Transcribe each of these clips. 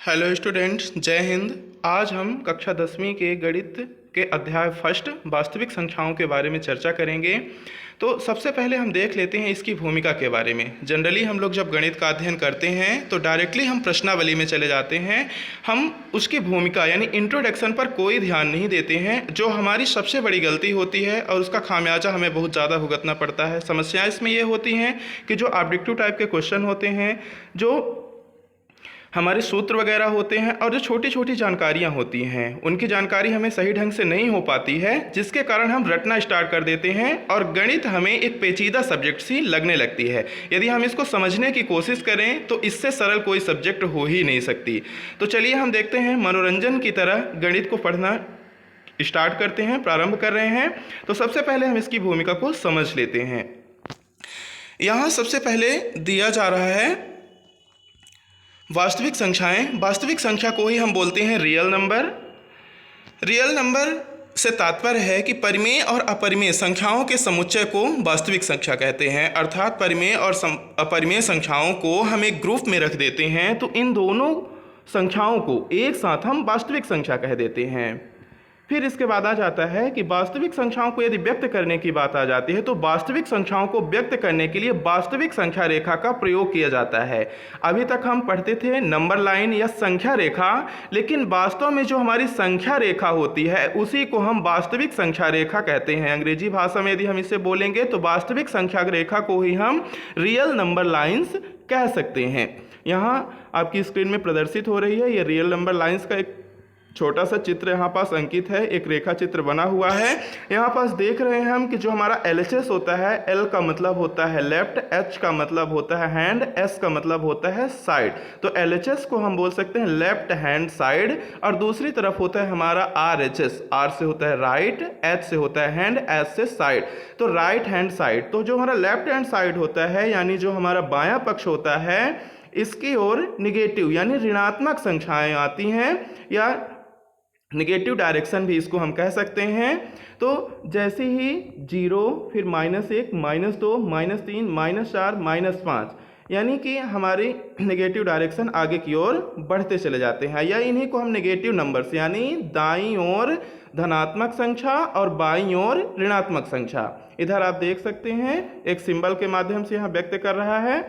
Hello students, जय हिंद। आज हम कक्षा 10वीं के गणित के अध्याय फर्स्ट वास्तविक संख्याओं के बारे में चर्चा करेंगे। तो सबसे पहले हम देख लेते हैं इसकी भूमिका के बारे में। जनरली हम लोग जब गणित का अध्ययन करते हैं तो डायरेक्टली हम प्रश्नावली में चले जाते हैं। हम उसकी भूमिका यानी इंट्रोडक्शन पर कोई ध्यान नहीं देते हैं, जो हमारी सबसे बड़ी गलती होती है और उसका खामियाजा हमें बहुत ज़्यादा भुगतना पड़ता है। समस्याएँ इसमें ये होती हैं कि जो ऑब्जेक्टिव टाइप के क्वेश्चन होते हैं, जो हमारे सूत्र वगैरह होते हैं और जो छोटी छोटी जानकारियां होती हैं, उनकी जानकारी हमें सही ढंग से नहीं हो पाती है, जिसके कारण हम रटना स्टार्ट कर देते हैं और गणित हमें एक पेचीदा सब्जेक्ट सी लगने लगती है। यदि हम इसको समझने की कोशिश करें तो इससे सरल कोई सब्जेक्ट हो ही नहीं सकती। तो चलिए हम देखते हैं, मनोरंजन की तरह गणित को पढ़ना स्टार्ट करते हैं, प्रारंभ कर रहे हैं। तो सबसे पहले हम इसकी भूमिका को समझ लेते हैं। यहाँ सबसे पहले दिया जा रहा है वास्तविक संख्याएं। वास्तविक संख्या को ही हम बोलते हैं रियल नंबर। रियल नंबर से तात्पर्य है कि परिमेय और अपरिमेय संख्याओं के समुच्चय को वास्तविक संख्या कहते हैं। अर्थात परिमेय और अपरिमेय संख्याओं को हम एक ग्रुप में रख देते हैं तो इन दोनों संख्याओं को एक साथ हम वास्तविक संख्या कह देते हैं। फिर इसके बाद आ जाता है कि वास्तविक संख्याओं को यदि व्यक्त करने की बात आ जाती है तो वास्तविक संख्याओं को व्यक्त करने के लिए वास्तविक संख्या रेखा का प्रयोग किया जाता है। अभी तक हम पढ़ते थे नंबर लाइन या संख्या रेखा, लेकिन वास्तव में जो हमारी संख्या रेखा होती है उसी को हम वास्तविक संख्या रेखा कहते हैं। अंग्रेजी भाषा में यदि हम इसे बोलेंगे तो वास्तविक संख्या रेखा को ही हम रियल नंबर लाइन्स कह सकते हैं। यहाँ आपकी स्क्रीन में प्रदर्शित हो रही है ये रियल नंबर लाइन्स का एक छोटा सा चित्र यहाँ पास अंकित है, एक रेखा चित्र बना हुआ है। यहाँ पास देख रहे हैं हम कि जो हमारा LHS होता है, L का मतलब होता है लेफ्ट, H का मतलब होता है हैंड, S का मतलब होता है साइड। तो LHS को हम बोल सकते हैं लेफ्ट हैंड साइड, और दूसरी तरफ होता है हमारा RHS। R से होता है राइट, H से होता है हैंड, S से साइड, तो राइट हैंड साइड। तो जो हमारा लेफ्ट हैंड साइड होता है यानी जो हमारा बायां पक्ष होता है, इसकी ओर निगेटिव यानी ऋणात्मक संख्याएं आती हैं, या निगेटिव डायरेक्शन भी इसको हम कह सकते हैं। तो जैसे ही 0, फिर -1, -2, -3, -4, -5, यानी कि हमारी नेगेटिव डायरेक्शन आगे की ओर बढ़ते चले जाते हैं, या इन्हीं को हम नेगेटिव नंबर्स यानी दाईं ओर धनात्मक संख्या और बाईं ओर ऋणात्मक संख्या। इधर आप देख सकते हैं एक सिंबल के माध्यम से यहाँ व्यक्त कर रहा है।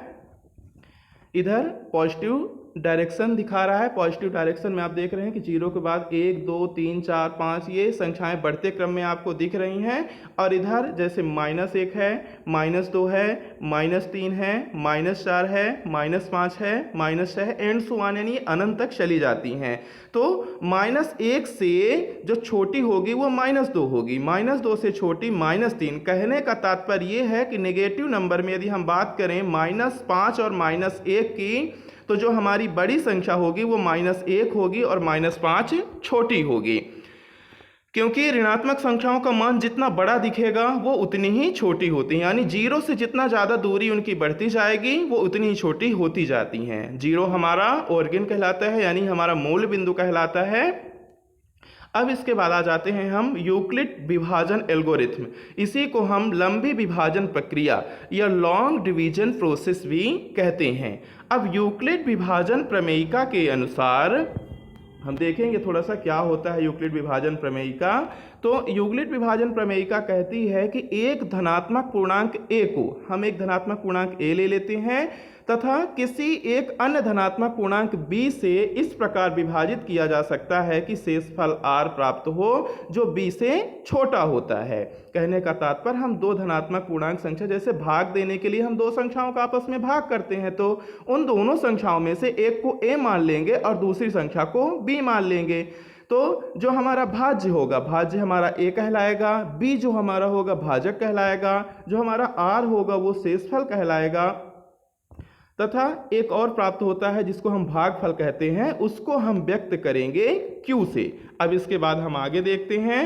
इधर पॉजिटिव डायरेक्शन दिखा रहा है। पॉजिटिव डायरेक्शन में आप देख रहे हैं कि 0 के बाद 1, 2, 3, 4, 5 ये संख्याएं बढ़ते क्रम में आपको दिख रही हैं। और इधर जैसे -1 है, -2 है, -3 है, -4 है, -5 है, -6 है, एंड सो ऑन, यानी अनंत तक चली जाती हैं। तो -1 से जो छोटी होगी वो -2 होगी, -2 से छोटी -3। कहने का तात्पर्य ये है कि नेगेटिव नंबर में यदि हम बात करें -5 और -1 की, तो जो हमारी बड़ी संख्या होगी वो -1 होगी और -5 छोटी होगी, क्योंकि ऋणात्मक संख्याओं का मान जितना बड़ा दिखेगा वो उतनी ही छोटी होती हैं। यानी 0 से जितना ज़्यादा दूरी उनकी बढ़ती जाएगी वो उतनी ही छोटी होती जाती हैं। 0 हमारा ओरिजिन कहलाता है, यानी हमारा मूल बिंदु कहलाता है। अब इसके बाद आ जाते हैं हम यूक्लिड विभाजन एल्गोरिथम। इसी को हम लंबी विभाजन प्रक्रिया या लॉन्ग डिवीजन प्रोसेस भी कहते हैं। अब यूक्लिड विभाजन प्रमेयिका के अनुसार हम देखेंगे थोड़ा सा क्या होता है यूक्लिड विभाजन प्रमेयिका। तो यूक्लिड विभाजन प्रमेयिका कहती है कि एक धनात्मक पूर्णांक a को हम एक धनात्मक पूर्णांक a ले लेते हैं तथा किसी एक अन्य धनात्मक पूर्णांक b से इस प्रकार विभाजित किया जा सकता है कि शेषफल r प्राप्त हो जो b से छोटा होता है। कहने का तात्पर्य हम दो धनात्मक पूर्णांक संख्या, जैसे भाग देने के लिए हम दो संख्याओं का आपस में भाग करते हैं, तो उन दोनों संख्याओं में से एक को a मान लेंगे और दूसरी संख्या को b मान लेंगे। तो जो हमारा भाज्य होगा, भाज्य हमारा a कहलाएगा, b जो हमारा होगा भाजक कहलाएगा, जो हमारा r होगा वो शेषफल कहलाएगा, तथा एक और प्राप्त होता है जिसको हम भागफल कहते हैं, उसको हम व्यक्त करेंगे q से। अब इसके बाद हम आगे देखते हैं।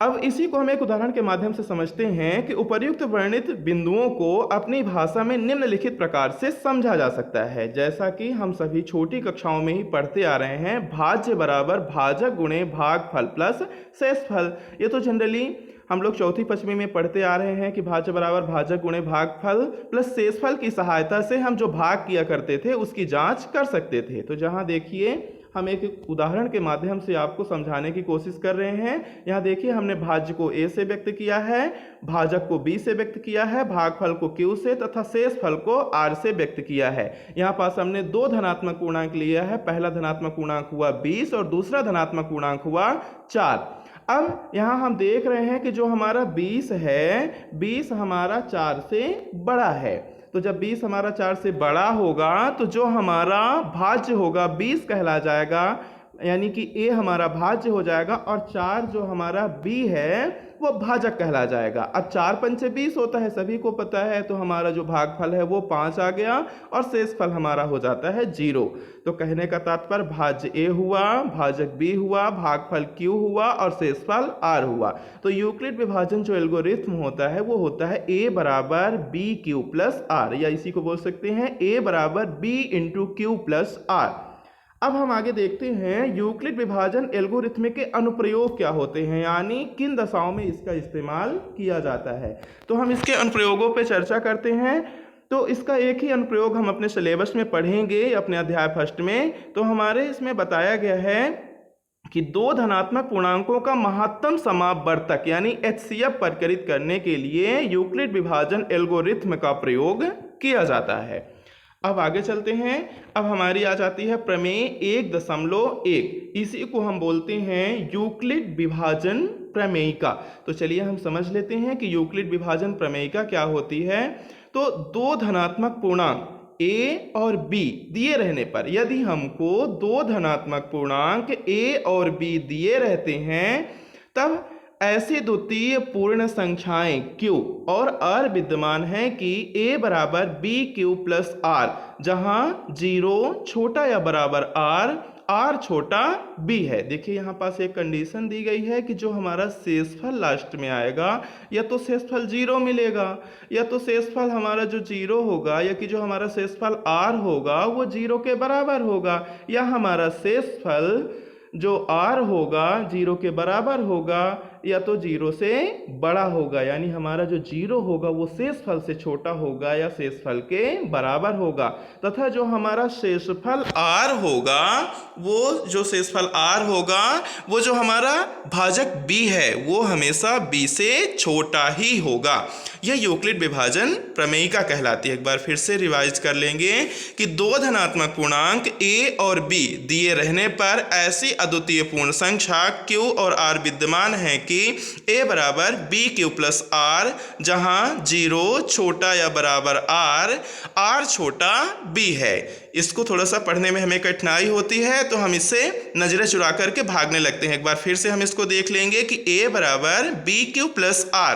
अब इसी को हम एक उदाहरण के माध्यम से समझते हैं कि उपर्युक्त वर्णित बिंदुओं को अपनी भाषा में निम्नलिखित प्रकार से समझा जा सकता है। जैसा कि हम सभी छोटी कक्षाओं में ही पढ़ते आ रहे हैं, भाज्य बराबर भाजक गुणे भागफल प्लस शेषफल। ये तो जनरली हम लोग चौथी पश्चिमी में पढ़ते आ रहे हैं कि भाज्य बराबर भाजक गुणे भागफल प्लस शेषफल की सहायता से हम जो भाग किया करते थे उसकी जांच कर सकते थे। तो जहां देखिए हम एक उदाहरण के माध्यम से आपको समझाने की कोशिश कर रहे हैं। यहाँ देखिए हमने भाज्य को a से व्यक्त किया है, भाजक को b से व्यक्त किया है, भागफल को q से तथा शेषफल को r से व्यक्त किया है। यहाँ पास हमने दो धनात्मक पूर्णांक लिया है। पहला धनात्मक पूर्णांक हुआ 20 और दूसरा धनात्मक पूर्णांक हुआ 4। अब यहाँ हम देख रहे हैं कि जो हमारा 20 है, 20 हमारा 4 से बड़ा है। तो जब 20 हमारा 4 से बड़ा होगा तो जो हमारा भाज्य होगा 20 कहला जाएगा, यानी कि a हमारा भाज्य हो जाएगा और 4 जो हमारा b है वो भाजक कहला जाएगा। अब 4 पंचे 20 होता है, सभी को पता है। तो हमारा जो भागफल है वो 5 आ गया और शेषफल हमारा हो जाता है 0। तो कहने का तात्पर्य भाज्य a हुआ, भाजक b हुआ, भागफल q हुआ और शेषफल r हुआ। तो यूक्लिड विभाजन जो एल्गोरिथ्म होता है वो होता है a बराबर b q प्लस r, या इसी को बोल सकते हैं a बराबर b into q plus r। अब हम आगे देखते हैं यूक्लिड विभाजन एल्गोरिथ्म के अनुप्रयोग क्या होते हैं, यानी किन दशाओं में इसका इस्तेमाल किया जाता है। तो हम इसके अनुप्रयोगों पर चर्चा करते हैं। तो इसका एक ही अनुप्रयोग हम अपने सिलेबस में पढ़ेंगे अपने अध्याय फर्स्ट में। तो हमारे इसमें बताया गया है कि दो धनात्मक पूर्णांकों का महत्तम समापवर्तक यानी HCF प्रकटित करने के लिए यूक्लिड विभाजन एल्गोरिथ्म का प्रयोग किया जाता है। अब आगे चलते हैं। अब हमारी आ जाती है प्रमेय 1.1। इसी को हम बोलते हैं यूक्लिड विभाजन प्रमेयिका। तो चलिए हम समझ लेते हैं कि यूक्लिड विभाजन प्रमेयिका क्या होती है। तो दो धनात्मक पूर्णांक a और b दिए रहने पर, यदि हमको दो धनात्मक पूर्णांक a और b दिए रहते हैं, तब ऐसी द्वितीय पूर्ण संख्याएं q और r विद्यमान है कि a बराबर b q प्लस r, जहां 0 छोटा या बराबर r छोटा b है। देखिए यहाँ पास एक कंडीशन दी गई है कि जो हमारा शेषफल लास्ट में आएगा या तो शेषफल 0 मिलेगा, या तो शेषफल हमारा जो 0 होगा या कि जो हमारा शेषफल r होगा वो 0 के बराबर होगा, या हमारा शेषफल जो r होगा 0 के बराबर होगा या तो 0 से बड़ा होगा, यानी हमारा जो 0 होगा वो शेषफल से छोटा होगा या शेषफल के बराबर होगा। तथा जो हमारा शेषफल r होगा वो जो हमारा भाजक b है वो हमेशा b से छोटा ही होगा। यह यूक्लिड विभाजन प्रमेयिका कहलाती है। एक बार फिर से रिवाइज कर लेंगे कि दो धनात्मक पूर्णांक a और b दिए रहने पर ऐसी अद्वितीय पूर्ण संख्या q और r विद्यमान है कि a बराबर b q प्लस r, जहां 0 छोटा या बराबर r छोटा b है। इसको थोड़ा सा पढ़ने में हमें कठिनाई होती है तो हम इससे नजरें चुरा करके भागने लगते हैं। एक बार फिर से हम इसको देख लेंगे कि a बराबर b q प्लस r,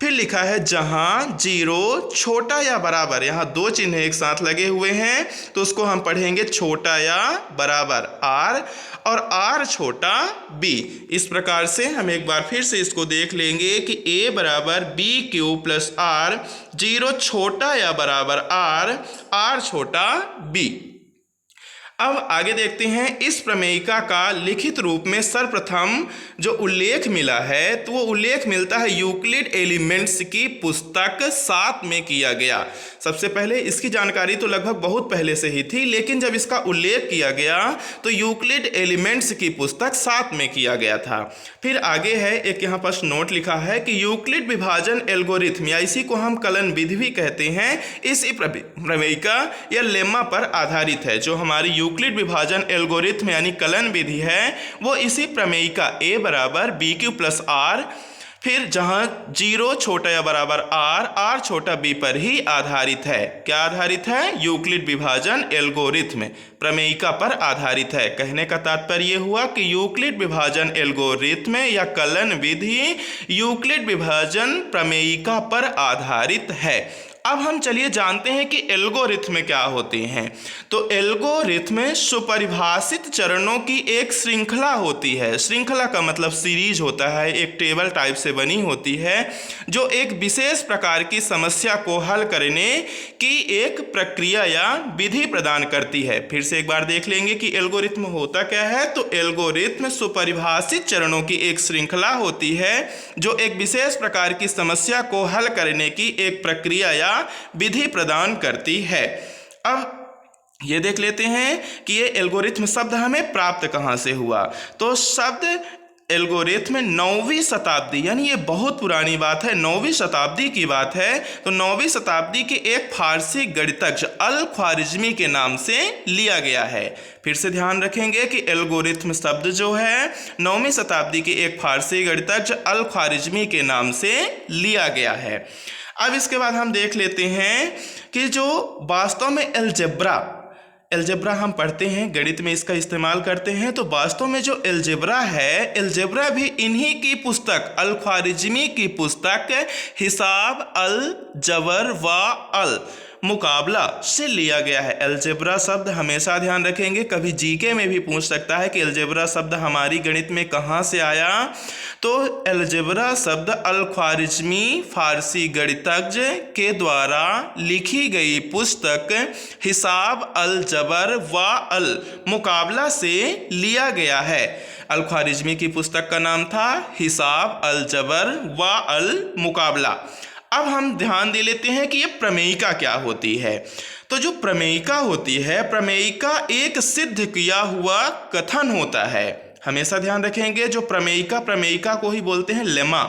फिर लिखा है जहां 0 छोटा या बराबर, यहाँ दो चिन्ह एक साथ लगे हुए हैं तो उसको हम पढ़ेंगे छोटा या बराबर r और r छोटा b। इस प्रकार से हम एक बार फिर से इसको देख लेंगे कि a बराबर b q प्लस r, 0 छोटा या बराबर r छोटा b। अब आगे देखते हैं इस प्रमेयिका का लिखित रूप में सर्वप्रथम जो उल्लेख मिला है तो वो उल्लेख मिलता है यूक्लिड एलिमेंट्स की पुस्तक 7 में किया गया। सबसे पहले इसकी जानकारी तो लगभग बहुत पहले से ही थी, लेकिन जब इसका उल्लेख किया गया तो यूक्लिड एलिमेंट्स की पुस्तक 7 में किया गया था। फिर आगे है एक यहाँ पर नोट लिखा है कि यूक्लिड विभाजन एल्गोरिथ्म या इसी को हम कलन विधि भी कहते हैं, इसी प्रमेयिका या लेम्मा पर आधारित है। जो हमारी यूक्लिड विभाजन एल्गोरिथ्म यानी कलन विधि है वो इसी प्रमेयिका a बराबर b q प्लस r, फिर जहां 0 छोटा या बराबर r छोटा b पर ही आधारित है। क्या आधारित है? यूक्लिड विभाजन एल्गोरिथ्म प्रमेयिका पर आधारित है। कहने का तात्पर्य यह हुआ कि यूक्लिड विभाजन एल्गोरिथ्म या कलन विधि यूक्लिड विभाजन प्रमेयिका पर आधारित है। अब हम चलिए जानते हैं कि एल्गोरिथ्म क्या होते हैं। तो एल्गोरिथ्म सुपरिभाषित चरणों की एक श्रृंखला होती है। श्रृंखला का मतलब सीरीज होता है, एक टेबल टाइप से बनी होती है, जो एक विशेष प्रकार की समस्या को हल करने की एक प्रक्रिया या विधि प्रदान करती है। फिर से एक बार देख लेंगे कि एल्गोरिथ्म होता क्या है। तो एल्गोरिथ्म सुपरिभाषित चरणों की एक श्रृंखला होती है जो एक विशेष प्रकार की समस्या को हल करने की एक प्रक्रिया या विधि प्रदान करती है। अब ये देख लेते हैं कि ये एल्गोरिथ्म शब्द हमें प्राप्त कहाँ से हुआ। तो शब्द एल्गोरिथ्म 9वीं शताब्दी, यानी ये बहुत पुरानी बात है, 9वीं शताब्दी की बात है। तो 9वीं शताब्दी के एक फारसी गणितज्ञ अल ख्वारिज़मी के नाम से लिया गया है। फिर से ध्यान रखेंगे कि एल्गोरिथ्म शब्द जो है 9वीं शताब्दी के एक फारसी गणितज्ञ अल ख्वारिज़मी के नाम से लिया गया है। अब इसके बाद हम देख लेते हैं कि जो वास्तव में एल्जेब्रा हम पढ़ते हैं, गणित में इसका इस्तेमाल करते हैं। तो वास्तव में जो एल्जेब्रा है, एल्जेब्रा भी इन्हीं की पुस्तक, अल ख्वारिज़मी की पुस्तक हिसाब अल जबर व अल मुकाबला से लिया गया है। एल्जेब्रा शब्द हमेशा ध्यान रखेंगे, कभी जीके में भी पूछ सकता है कि एल्जेब्रा शब्द हमारी गणित में कहाँ से आया। तो एल्जेब्रा शब्द अल ख्वारिज़मी फारसी गणितज्ञ के द्वारा लिखी गई पुस्तक हिसाब अल जबर व अल मुकाबला से लिया गया है। अल ख्वारिज़मी की पुस्तक का नाम था हिसाब अल जबर व अल मुकाबला। अब हम ध्यान दे लेते हैं कि ये प्रमेयिका क्या होती है। तो जो प्रमेयिका होती है, प्रमेयिका एक सिद्ध किया हुआ कथन होता है। हमेशा ध्यान रखेंगे, जो प्रमेयिका को ही बोलते हैं लेमा।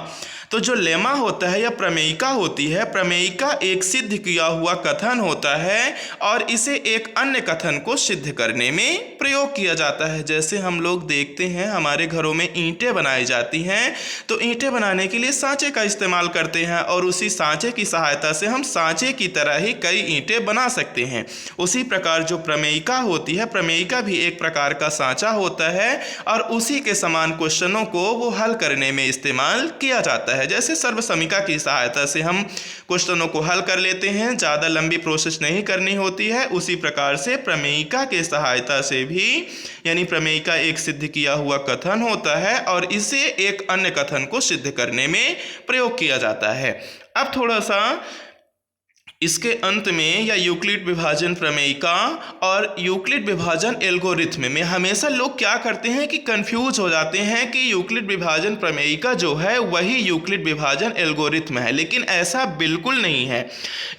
तो जो लेमा होता है या प्रमेयिका होती है, प्रमेयिका एक सिद्ध किया हुआ कथन होता है और इसे एक अन्य कथन को सिद्ध करने में प्रयोग किया जाता है। जैसे हम लोग देखते हैं हमारे घरों में ईंटें बनाई जाती हैं, तो ईंटें बनाने के लिए सांचे का इस्तेमाल करते हैं और उसी सांचे की सहायता से हम सांचे की तरह ही कई ईंटें बना सकते हैं। उसी प्रकार जो प्रमेयिका होती है, प्रमेयिका भी एक प्रकार का सांचा होता है और उसी के समान क्वेश्चनों को वो हल करने में इस्तेमाल किया जाता है। जैसे सर्वसमीका की सहायता से हम क्वेश्चनों को हल कर लेते हैं, ज़्यादा लंबी प्रोसेस नहीं करनी होती है। उसी प्रकार से प्रमेयिका के सहायता से भी, यानी प्रमेयिका एक सिद्ध किया हुआ कथन होता है और इसे एक अन्य कथन को सिद्ध करने में प्रयोग किया जाता है। अब थोड़ा सा इसके अंत में या यूक्लिड विभाजन प्रमेयिका और यूक्लिड विभाजन एल्गोरिथ्म में हमेशा लोग क्या करते हैं कि कंफ्यूज हो जाते हैं कि यूक्लिड विभाजन प्रमेयिका जो है वही यूक्लिड विभाजन एल्गोरिथ्म है, लेकिन ऐसा बिल्कुल नहीं है।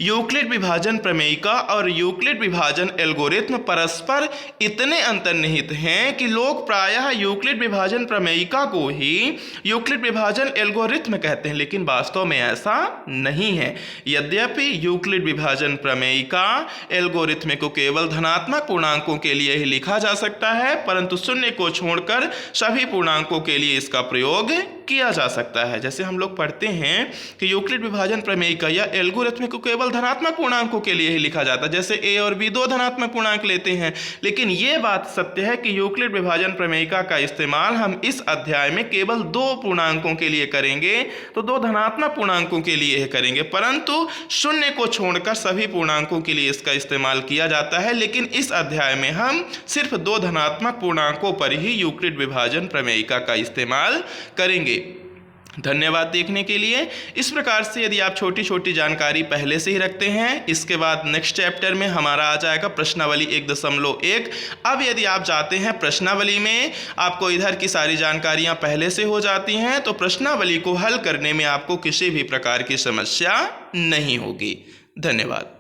यूक्लिड विभाजन प्रमेयिका और यूक्लिड विभाजन एल्गोरिथ्म परस्पर इतने अंतर्निहित हैं कि लोग प्रायः यूक्लिड विभाजन प्रमेयिका को ही यूक्लिड विभाजन एल्गोरिथ्म कहते हैं, लेकिन वास्तव में ऐसा नहीं है। यद्यपि यूक्लिड विभाजन प्रमेयिका एल्गोरिथ्म को केवल धनात्मक पूर्णांकों के लिए ही लिखा जा सकता है, परंतु शून्य को छोड़कर सभी पूर्णांकों के लिए इसका प्रयोग किया जा सकता है। जैसे हम लोग पढ़ते हैं कि यूक्लिड विभाजन प्रमेयिका या एल्गोरिथ्म को केवल धनात्मक पूर्णांकों के लिए ही लिखा जाता है, जैसे ए और बी दो धनात्मक पूर्णांक लेते हैं। लेकिन ये बात सत्य है कि यूक्लिड विभाजन प्रमेयिका का इस्तेमाल हम इस अध्याय में केवल दो पूर्णांकों के लिए करेंगे, तो दो धनात्मक पूर्णांकों के लिए करेंगे, परंतु शून्य को छोड़कर सभी पूर्णांकों के लिए इसका इस्तेमाल किया जाता है। लेकिन इस अध्याय में हम सिर्फ दो धनात्मक पूर्णांकों पर ही यूक्लिड विभाजन प्रमेयिका का इस्तेमाल करेंगे। धन्यवाद देखने के लिए। इस प्रकार से यदि आप छोटी छोटी जानकारी पहले से ही रखते हैं, इसके बाद नेक्स्ट चैप्टर में हमारा आ जाएगा प्रश्नावली 1.1। अब यदि आप जाते हैं प्रश्नावली में, आपको इधर की सारी जानकारियां पहले से हो जाती हैं, तो प्रश्नावली को हल करने में आपको किसी भी प्रकार की समस्या नहीं होगी। धन्यवाद।